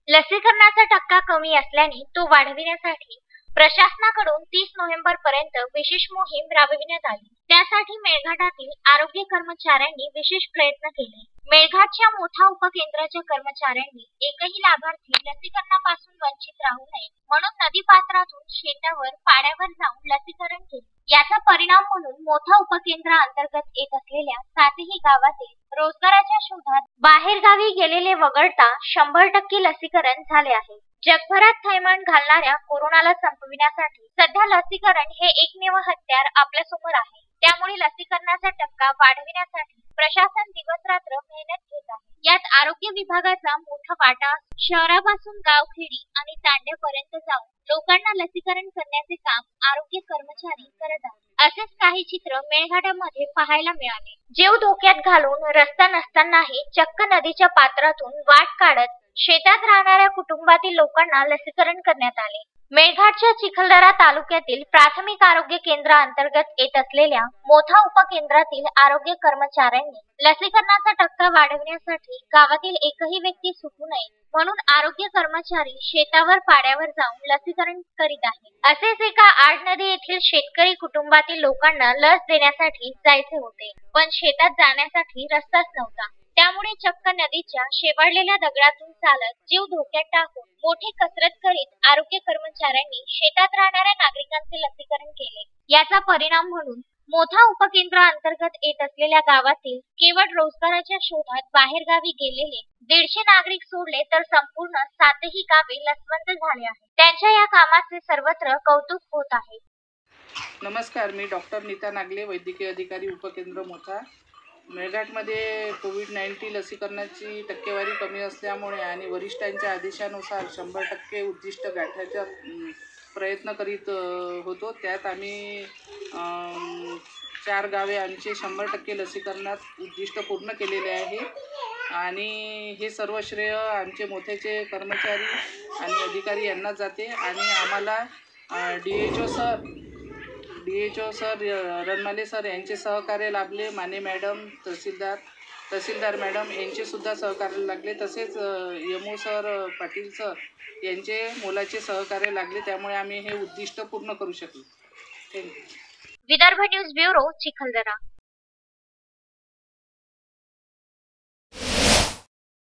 लसीकरणाचा टक्का कमी असल्याने तो वाढविण्यासाठी प्रशासनाकडून 30 नोव्हेंबर पर्यंत विशेष मोहीम राबविण्यात आली। त्यासाठी मेळघाटातील आरोग्य कर्मचाऱ्यांनी विशेष प्रयत्न केले। मेळघाटच्या मोठा उपकेंद्राच्या कर्मचाऱ्यांनी एकही लाभार्थी लसीकरणापासून वंचित राहू नये म्हणून नदीपात्रातून शेतावर पाड्यावर जाऊन लसीकरण केले। याचा परिणाम म्हणून मोठा उपकेंद्राअंतर्गत येत असलेल्या 7ही गावातील रोजगाराच्या शोधात बाहेरगावी गेलेले वगळता 100% लसीकरण झाले आहे। जगभरात थैमान घालणाऱ्या कोरोनाला संपविण्यासाठी सध्या लसीकरण हे एकमेव हत्यार आपल्यासमोर आहे। त्यामुळे लसीकरणाचा टक्का वाढविण्यासाठी प्रशासन दिवसरात्र मेहनत घेत आहे। यात आरोग्य विभागाचा मोठा वाटा शहरापासून गावखेडी आणि तांड्यापर्यंत जाऊन लोकांना लसीकरण करण्याचे काम आरोग्य कर्मचारी करत आहेत। असेच काही चित्र मेळघाटामध्ये पाहायला मिळाले। जीव धोक्यात घालून रस्ता नसतानाही चक्क नदीच्या पात्रातून वाट काढत शेतात राहणाऱ्या कुटुंबातील लोकांना लसीकरण करण्यात आले। मेळघाटच्या चिखलदरा तालुक्यातील प्राथमिक आरोग्य केंद्राअंतर्गत येत असलेल्या मोठा उपकेंद्रातील आरोग्य कर्मचाऱ्यांनी लसीकरणाचा टक्का वाढविण्यासाठी गावातील एकही व्यक्ती सुटू नये म्हणून आरोग्य कर्मचारी शेतावर पाड्यावर जाऊन लसीकरण करीत आहे। असेच एका आडनदी येथील शेतकरी कुटुंबातील लोकांना लस देण्यासाठी जायचे होते, पण शेतात जाण्यासाठी रस्ताच नव्हता। त्यामुळे चक्क नदीच्या शेवाळलेल्या दगडातून चालत जीव धोक्यात टाकून मोठी कसरत करीत आरोग्य कर्मचाऱ्यांनी शेतात राहणाऱ्या नागरिकांचे लसीकरण केले। याचा परिणाम म्हणून मोठा उपकेंद्राअंतर्गत येत असलेल्या गावातील केवळ रोजगाराच्या शोधात बाहेरगावी गेलेले 150 नागरिक सोडले तर संपूर्ण 7ही गावे लसवंत झाले आहेत। त्यांच्या या कामाचे सर्वत्र कौतुक होत आहे। नमस्कार, मी डॉक्टर नीता नागले, वैद्यकीय अधिकारी उपकेंद्र मोठा। मेळघाटमध्ये कोविड-19 लसीकरणाची टक्केवारी कमी असल्यामुळे आणि वरिष्ठांच्या आदेशानुसार 100% उद्दिष्ट गाठण्याचा प्रयत्न करीत होतो। त्यात आम्ही 4 गावे आमचे 100% लसीकरणात उद्दिष्ट पूर्ण केलेले आहे आणि हे सर्व श्रेय आमचे मोठ्याचे कर्मचारी आणि अधिकारी यांना जाते आणि आम्हाला DHO सर रणमाले सर यांचे सहकार्य लाभले। माने मॅडम, तहसीलदार मॅडम यांचे सुद्धा सहकार्य लागले। तसेच MO सर, पाटील सर यांचे मोलाचे सहकार्य लागले। त्यामुळे आम्ही हे उद्दिष्ट पूर्ण करू शकलो। Thank you. Vidarbha news bureau, Chikhaldara.